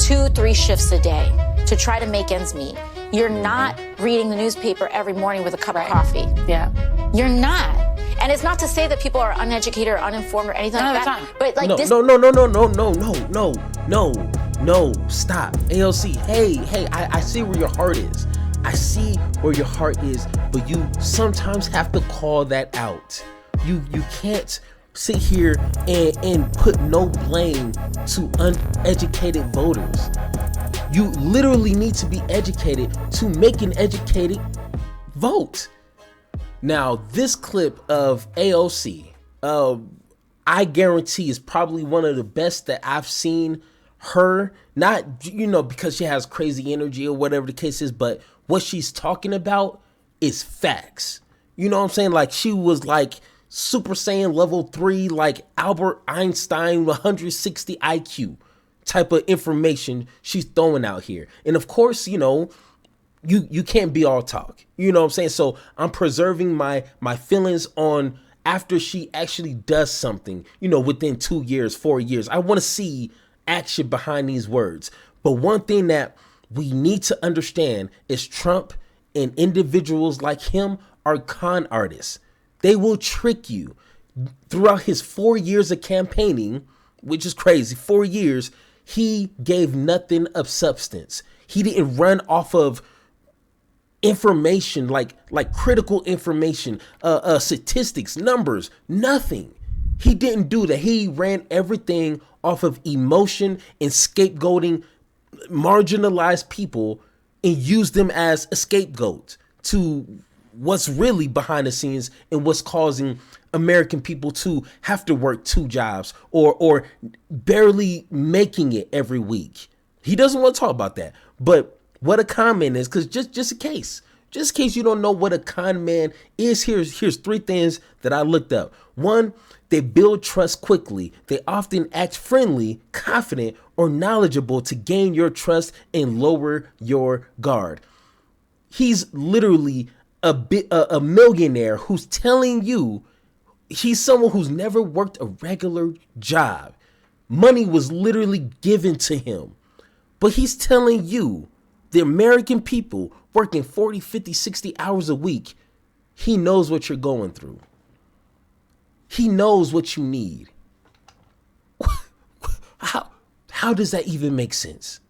2-3 shifts a day to try to make ends meet. You're not reading the newspaper every morning with a cup of coffee. Yeah. You're not. And it's not to say that people are uneducated or uninformed or anything like that. But like no, this. No, stop. AOC, hey, I see where your heart is. I see where your heart is, but you sometimes have to call that out. You can't sit here and put no blame to uneducated voters. You literally need to be educated to make an educated vote. Now, this clip of AOC, I guarantee is probably one of the best that I've seen her, not, because she has crazy energy or whatever the case is, but what she's talking about is facts. You know what I'm saying? Like, she was like Super Saiyan level 3, like Albert Einstein, 160 IQ type of information she's throwing out here. And of course, you can't be all talk. You know what I'm saying? So I'm preserving my feelings on after she actually does something, within 2 years, 4 years. I want to see action behind these words. But one thing that we need to understand is Trump and individuals like him are con artists. They will trick you. Throughout his 4 years of campaigning, which is crazy, 4 years, he gave nothing of substance. He didn't run off of information, like critical information, statistics, numbers, nothing. He didn't do that. He ran everything off of emotion and scapegoating marginalized people and used them as a scapegoat to what's really behind the scenes and what's causing American people to have to work 2 jobs or barely making it every week. He doesn't want to talk about that. But what a con man is, because just in case you don't know what a con man is, here's 3 things that I looked up. 1, they build trust quickly. They often act friendly, confident, or knowledgeable to gain your trust and lower your guard. He's literally a millionaire who's telling you he's someone who's never worked a regular job. Money was literally given to him. But he's telling you, the American people working 40, 50, 60 hours a week, he knows what you're going through. He knows what you need. How does that even make sense?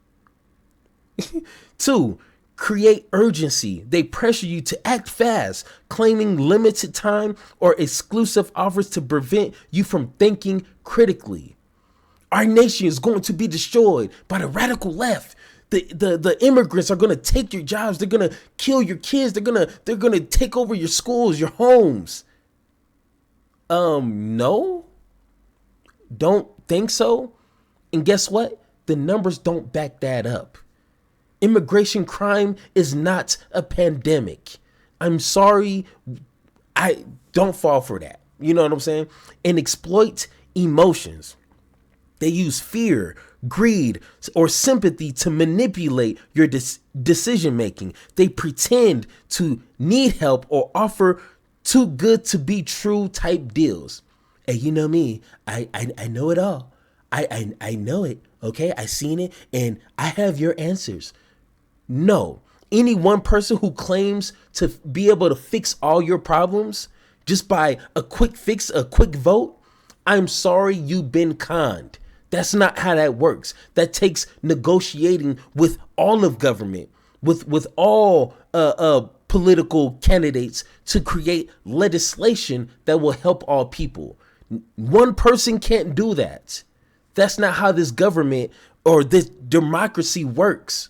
2, create urgency. They pressure you to act fast, claiming limited time or exclusive offers to prevent you from thinking critically. Our nation is going to be destroyed by the radical left. The immigrants are going to take your jobs. They're going to kill your kids. They're going to take over your schools, your homes. No, don't think so. And guess what? The numbers don't back that up. Immigration crime is not a pandemic. I'm sorry. I don't fall for that. You know what I'm saying? And exploit emotions. They use fear, greed, or sympathy to manipulate your decision making. They pretend to need help or offer too good to be true type deals. And you know me, I know it all. I know it. Okay, I seen it and I have your answers. No, any one person who claims to be able to fix all your problems just by a quick fix, a quick vote, I'm sorry, you've been conned. That's not how that works. That takes negotiating with all of government, with all political candidates to create legislation that will help all people. One person can't do that. That's not how this government or this democracy works.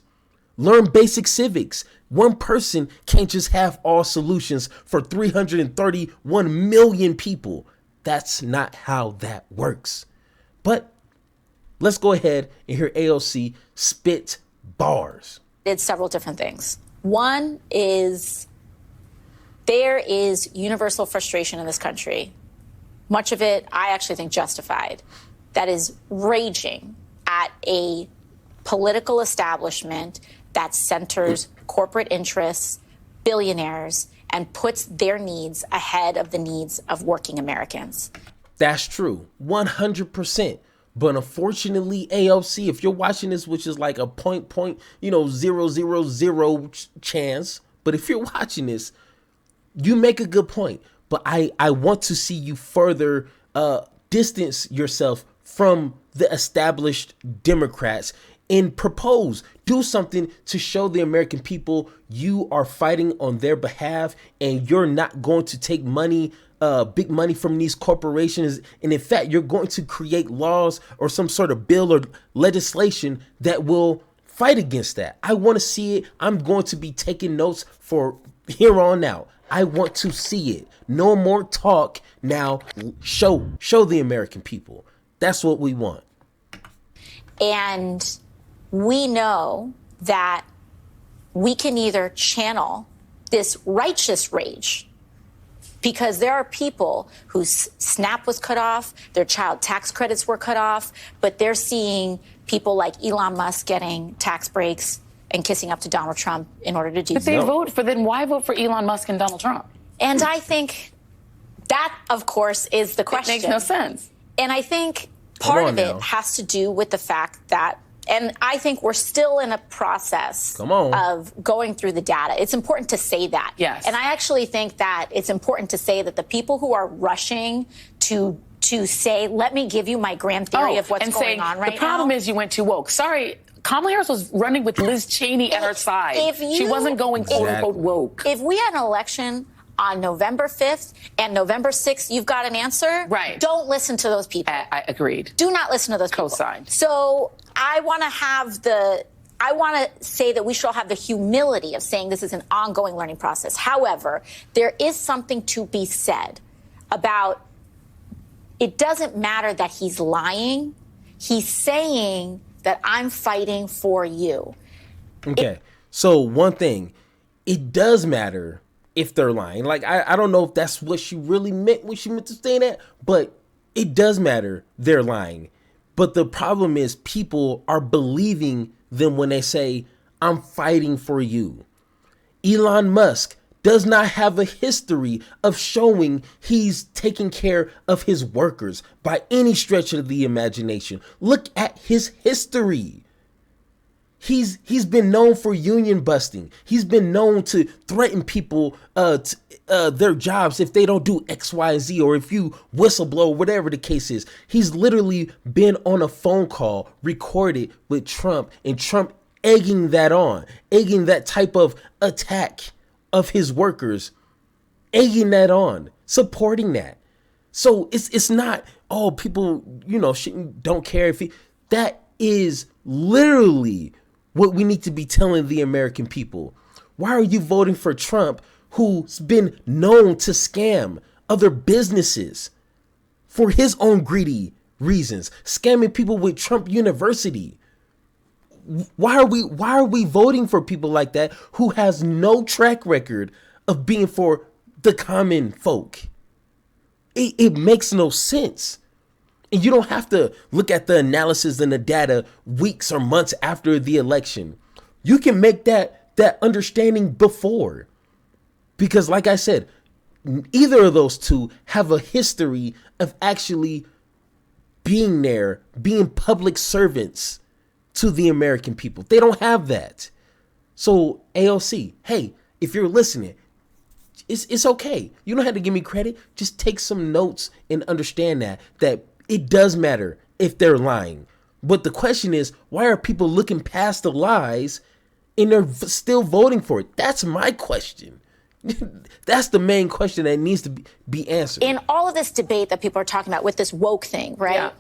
Learn basic civics. One person can't just have all solutions for 331 million people. That's not how that works. But let's go ahead and hear AOC spit bars. Did several different things. One is there is universal frustration in this country. Much of it, I actually think, justified. That is raging at a political establishment that centers corporate interests, billionaires, and puts their needs ahead of the needs of working Americans. That's true, 100%. But unfortunately, AOC, if you're watching this, which is like a zero zero zero chance, but if you're watching this, you make a good point. But I want to see you further distance yourself from the established Democrats and do something to show the American people you are fighting on their behalf, and you're not going to take big money from these corporations. And in fact, you're going to create laws or some sort of bill or legislation that will fight against that. I want to see it. I'm going to be taking notes for here on out. I want to see it. No more talk. Now show the American people. That's what we want. And we know that we can either channel this righteous rage, because there are people whose SNAP was cut off, their child tax credits were cut off, but they're seeing people like Elon Musk getting tax breaks and kissing up to Donald Trump in order to do so. But they vote for, then why vote for Elon Musk and Donald Trump? And I think that, of course, is the question. It makes no sense. And I think part of it has to do with the fact that, and I think we're still in a process of going through the data. It's important to say that. Yes. And I actually think that it's important to say that the people who are rushing to say, let me give you my grand theory of what's going on right now. The problem is you went too woke. Sorry, Kamala Harris was running with Liz Cheney at her side. She wasn't going quote unquote woke. If we had an election on November 5th and November 6th, you've got an answer. Right. Don't listen to those people. I agreed. Do not listen to those people. Co-signed. So I want to say that we should all have the humility of saying this is an ongoing learning process. However, there is something to be said about it doesn't matter that he's lying. He's saying that I'm fighting for you. Okay. So one thing, it does matter if they're lying. Like, I don't know if that's what she really meant when she meant to say that, but it does matter they're lying. But the problem is people are believing them when they say, I'm fighting for you. Elon Musk does not have a history of showing he's taking care of his workers by any stretch of the imagination. Look at his history. He's been known for union busting. He's been known to threaten people their jobs if they don't do X, Y, and Z, or if you whistleblow, whatever the case is. He's literally been on a phone call recorded with Trump, and Trump egging that type of attack of his workers, egging that on, supporting that. So it's not, people, don't care if that is literally what we need to be telling the American people. Why are you voting for Trump, who's been known to scam other businesses for his own greedy reasons, scamming people with Trump University? Why are we voting for people like that who has no track record of being for the common folk? It makes no sense. And you don't have to look at the analysis and the data weeks or months after the election. You can make that understanding before. Because like I said, either of those two have a history of actually being there, being public servants to the American people. They don't have that. So AOC, hey, if you're listening, it's okay. You don't have to give me credit. Just take some notes and understand that it does matter if they're lying. But the question is, why are people looking past the lies and they're still voting for it? That's my question. That's the main question that needs to be answered. In all of this debate that people are talking about with this woke thing, right? Yeah.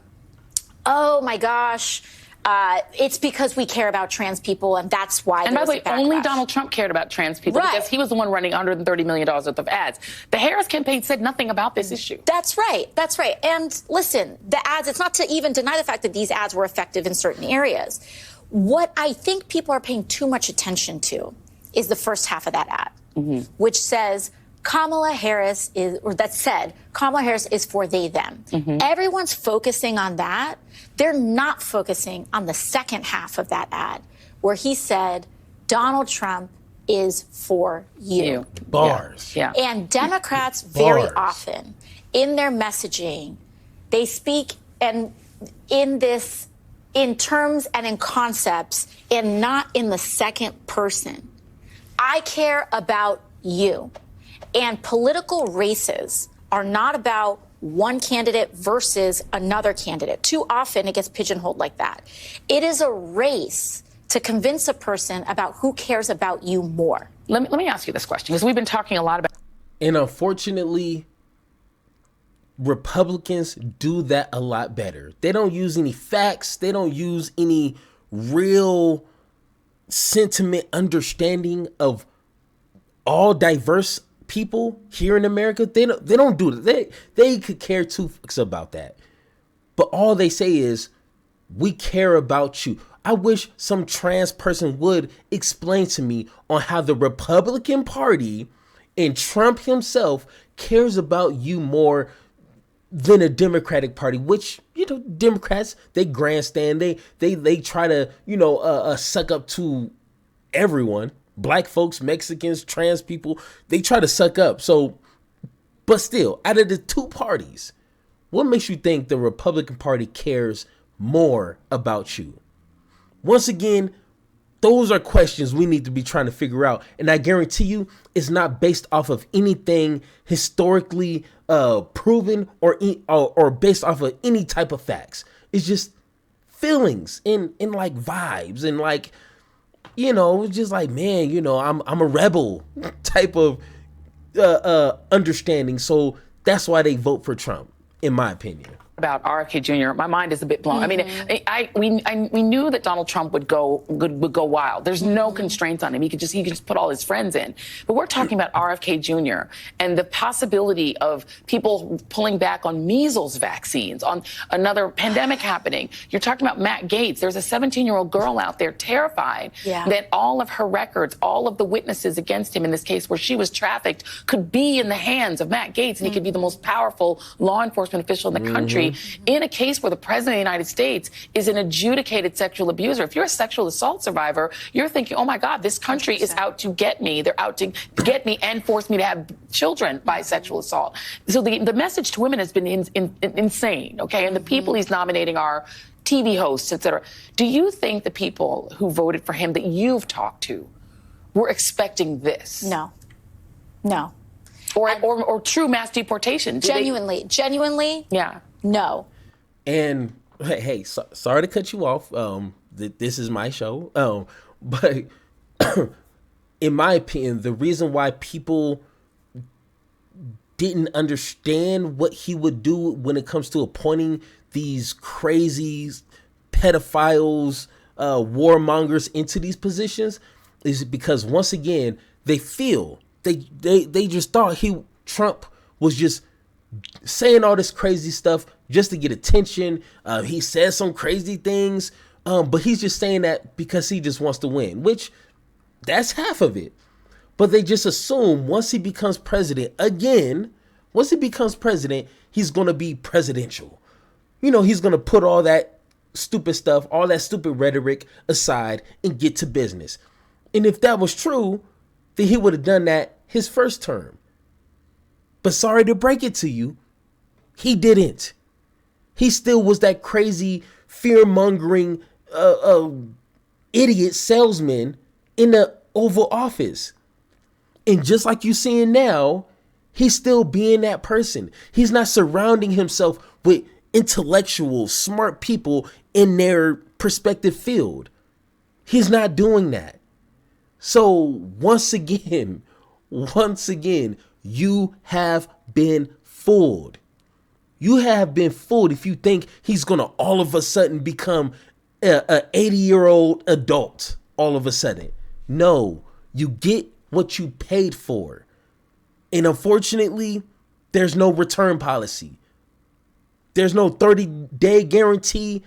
Oh my gosh. It's because we care about trans people, and that's why. And by the way, only Donald Trump cared about trans people, right, because he was the one running $130 million worth of ads. The Harris campaign said nothing about this issue. That's right. That's right. And listen, the ads, it's not to even deny the fact that these ads were effective in certain areas. What I think people are paying too much attention to is the first half of that ad, which says Kamala Harris is for they, them. Everyone's focusing on that. They're not focusing on the second half of that ad, where he said, Donald Trump is for you. Bars. Yeah. And Democrats very often in their messaging, they speak, and in this, in terms and in concepts, and not in the second person. I care about you. And political races are not about one candidate versus another candidate. Too often it gets pigeonholed like that. It is a race to convince a person about who cares about you more. Let me ask you this question, because we've been talking a lot about. And unfortunately, Republicans do that a lot better. They don't use any facts. They don't use any real sentiment understanding of all diverse people here in America. They don't do that. They could care two fucks about that. But all they say is, we care about you. I wish some trans person would explain to me on how the Republican Party and Trump himself cares about you more than a Democratic Party, which, you know, Democrats, they grandstand, they try to, you know, suck up to everyone. Black folks, Mexicans, trans people, they try to suck up. So, but still, out of the two parties, what makes you think the Republican Party cares more about you? Once again, those are questions we need to be trying to figure out. And I guarantee you, it's not based off of anything historically proven or based off of any type of facts. It's just feelings and like vibes and like, you know, just like, man, you know, I'm a rebel type of understanding. So that's why they vote for Trump, in my opinion. About RFK Jr., my mind is a bit blown. I mean, we knew that Donald Trump would go wild. There's no constraints on him. He could just put all his friends in. But we're talking about RFK Jr. and the possibility of people pulling back on measles vaccines, on another pandemic happening. You're talking about Matt Gaetz. There's a 17-year-old girl out there terrified that all of her records, all of the witnesses against him in this case where she was trafficked could be in the hands of Matt Gaetz, and he could be the most powerful law enforcement official in the country. In a case where the president of the United States is an adjudicated sexual abuser. If you're a sexual assault survivor, you're thinking, oh my God, this country is out to get me. They're out to get me and force me to have children by sexual assault. So the message to women has been insane, okay? And the people he's nominating are TV hosts, et cetera. Do you think the people who voted for him that you've talked to were expecting this? No. Or true mass deportation? Genuinely. Yeah. No. And hey, sorry to cut you off. This is my show. But in my opinion, the reason why people didn't understand what he would do when it comes to appointing these crazy pedophiles, warmongers into these positions is because, once again, they feel they just thought Trump was just saying all this crazy stuff just to get attention. He says some crazy things, but he's just saying that because he just wants to win, which that's half of it. But they just assume once he becomes president, he's going to be presidential. You know, he's going to put all that stupid stuff, all that stupid rhetoric aside and get to business. And if that was true, then he would have done that his first term. But sorry to break it to you, he didn't. He still was that crazy, fear-mongering, idiot salesman in the Oval Office. And just like you're seeing now, he's still being that person. He's not surrounding himself with intellectual, smart people in their respective field. He's not doing that. So once again, you have been fooled. You have been fooled if you think he's going to all of a sudden become an 80-year-old adult all of a sudden. No, you get what you paid for. And unfortunately, there's no return policy. There's no 30-day guarantee,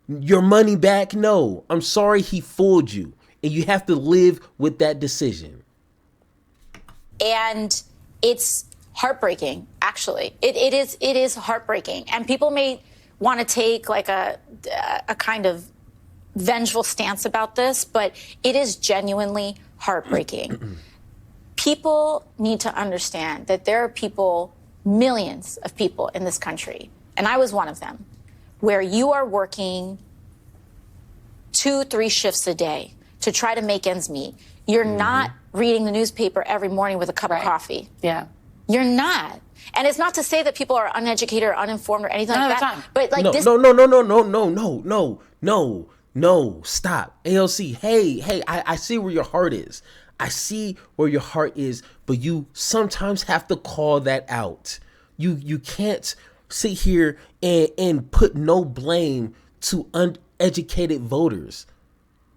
your money back. No, I'm sorry he fooled you. And you have to live with that decision. And it's heartbreaking, actually. It is heartbreaking. And people may want to take like a kind of vengeful stance about this, but it is genuinely heartbreaking. People need to understand that there are people, millions of people in this country, and I was one of them, where you are working 2-3 shifts a day to try to make ends meet. You're not reading the newspaper every morning with a cup of coffee. Yeah. You're not. And it's not to say that people are uneducated or uninformed or anything like that. But like no, this. No, stop. AOC, hey, I see where your heart is. I see where your heart is, but you sometimes have to call that out. You can't sit here and put no blame to uneducated voters.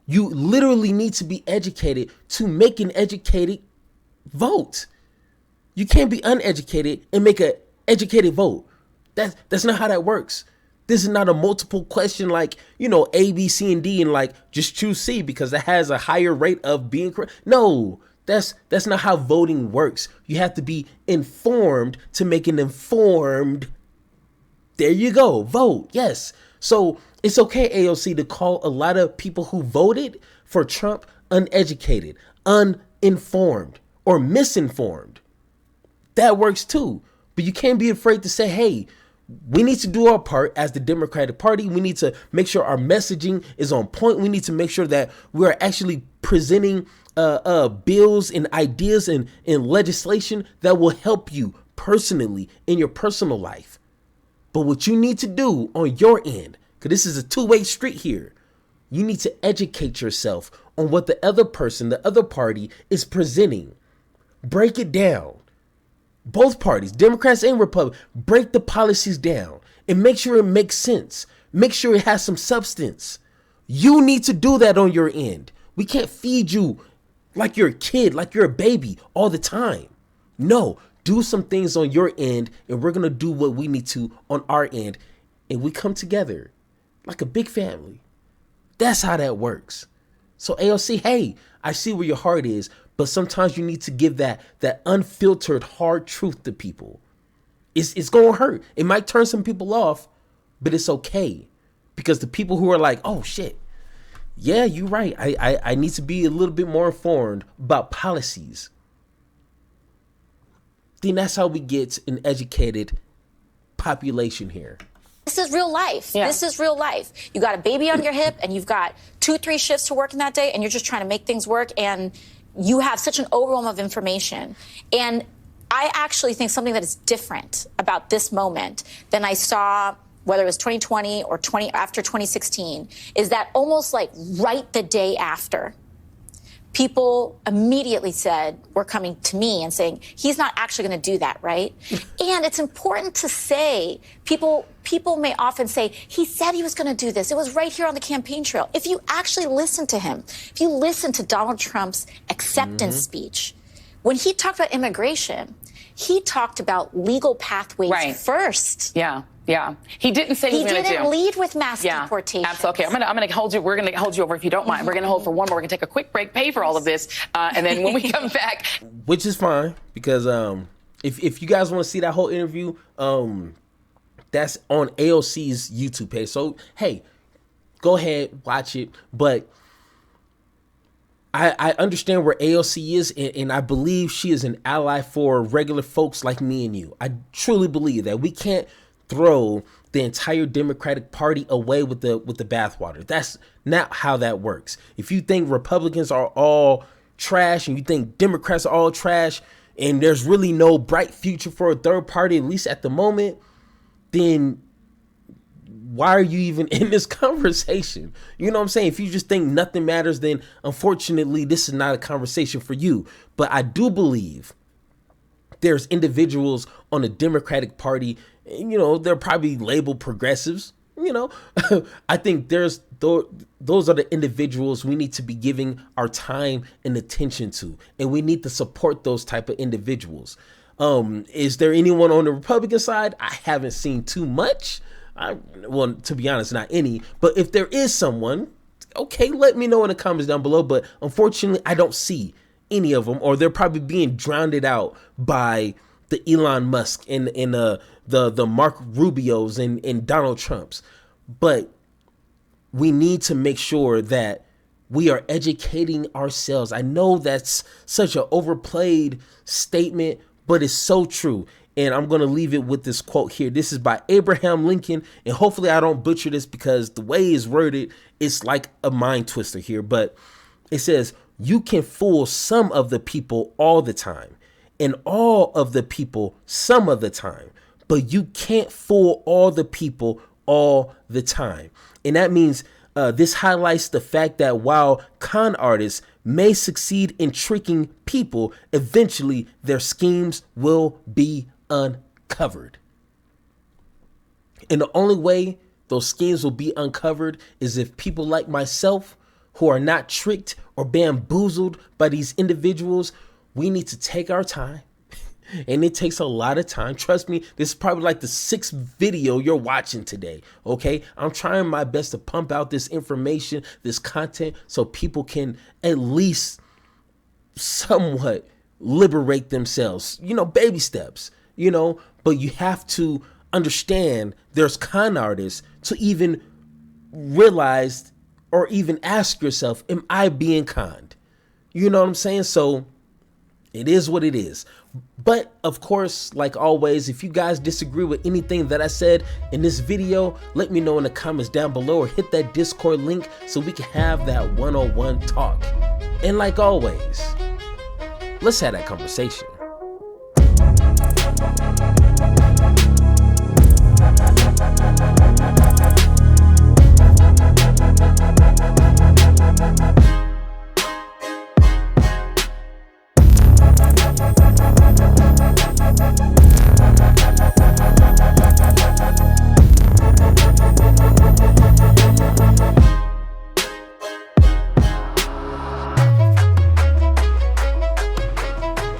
You literally need to be educated to make an educated vote. You can't be uneducated and make an educated vote. That's not how that works. This is not a multiple question like, A, B, C, and D, and like just choose C because it has a higher rate of being correct. No, that's not how voting works. You have to be informed to make an informed. There you go. Vote. Yes. So it's okay, AOC, to call a lot of people who voted for Trump uneducated, uninformed, or misinformed. That works too. But you can't be afraid to say, hey, we need to do our part as the Democratic Party. We need to make sure our messaging is on point. We need to make sure that we are actually presenting bills and ideas and legislation that will help you personally in your personal life. But what you need to do on your end, because this is a two-way street here, you need to educate yourself on what the other person, the other party is presenting. Break it down. Both parties, Democrats and Republicans, break the policies down and make sure it makes sense. Make sure it has some substance. You need to do that on your end. We can't feed you like you're a kid, like you're a baby all the time. No, do some things on your end and we're going to do what we need to on our end. And we come together like a big family. That's how that works. So AOC, hey, I see where your heart is. But sometimes you need to give that unfiltered hard truth to people. It's going to hurt. It might turn some people off, but it's okay. Because the people who are like, oh, shit, yeah, you're right. I need to be a little bit more informed about policies. Then that's how we get an educated population here. This is real life. Yeah. This is real life. You got a baby on your hip and you've got 2-3 shifts to work in that day and you're just trying to make things work and you have such an overwhelm of information. And I actually think something that is different about this moment than I saw, whether it was 2020 or after 2016, is that almost like right the day after, people immediately said, were coming to me and saying, he's not actually going to do that, right? And it's important to say, people may often say, he said he was going to do this. It was right here on the campaign trail. If you actually listen to him, if you listen to Donald Trump's acceptance speech, when he talked about immigration, he talked about legal pathways first. Yeah. He didn't say he was going to do. He didn't lead with mass deportation. Absolutely. Okay, I'm going to hold you. We're going to hold you over if you don't mind. We're going to hold for one more. We're going to take a quick break, pay for all of this, and then when we come back, which is fine because if you guys want to see that whole interview, that's on AOC's YouTube page. So hey, go ahead, watch it. But I understand where AOC is, and I believe she is an ally for regular folks like me and you. I truly believe that we can't throw the entire Democratic Party away with the bathwater. That's not how that works. If you think Republicans are all trash and you think Democrats are all trash and there's really no bright future for a third party, at least at the moment, then why are you even in this conversation? You know what I'm saying? If you just think nothing matters, then unfortunately, this is not a conversation for you. But I do believe there's individuals on the Democratic Party, they're probably labeled progressives. I think those are the individuals we need to be giving our time and attention to, and we need to support those type of individuals. Is there anyone on the Republican side? I haven't seen too much. Well, to be honest, not any. But if there is someone, okay, let me know in the comments down below. But unfortunately, I don't see any of them, or they're probably being drowned out by the Elon Musk and the Mark Rubios and Donald Trumps. But we need to make sure that we are educating ourselves. I know that's such an overplayed statement, but it's so true. And I'm going to leave it with this quote here. This is by Abraham Lincoln. And hopefully I don't butcher this because the way it's worded, it's like a mind twister here. But it says, you can fool some of the people all the time and all of the people some of the time, but you can't fool all the people all the time. And that means this highlights the fact that while con artists may succeed in tricking people, eventually their schemes will be uncovered. And the only way those schemes will be uncovered is if people like myself, who are not tricked or bamboozled by these individuals, we need to take our time. And it takes a lot of time. Trust me, this is probably like the 6th video you're watching today. Okay, I'm trying my best to pump out this information, this content, so people can at least somewhat liberate themselves. Baby steps, but you have to understand there's con artists to even realize or even ask yourself, am I being conned? You know what I'm saying? So it is what it is. But of course, like always, if you guys disagree with anything that I said in this video, let me know in the comments down below or hit that Discord link so we can have that one-on-one talk. And like always, let's have that conversation.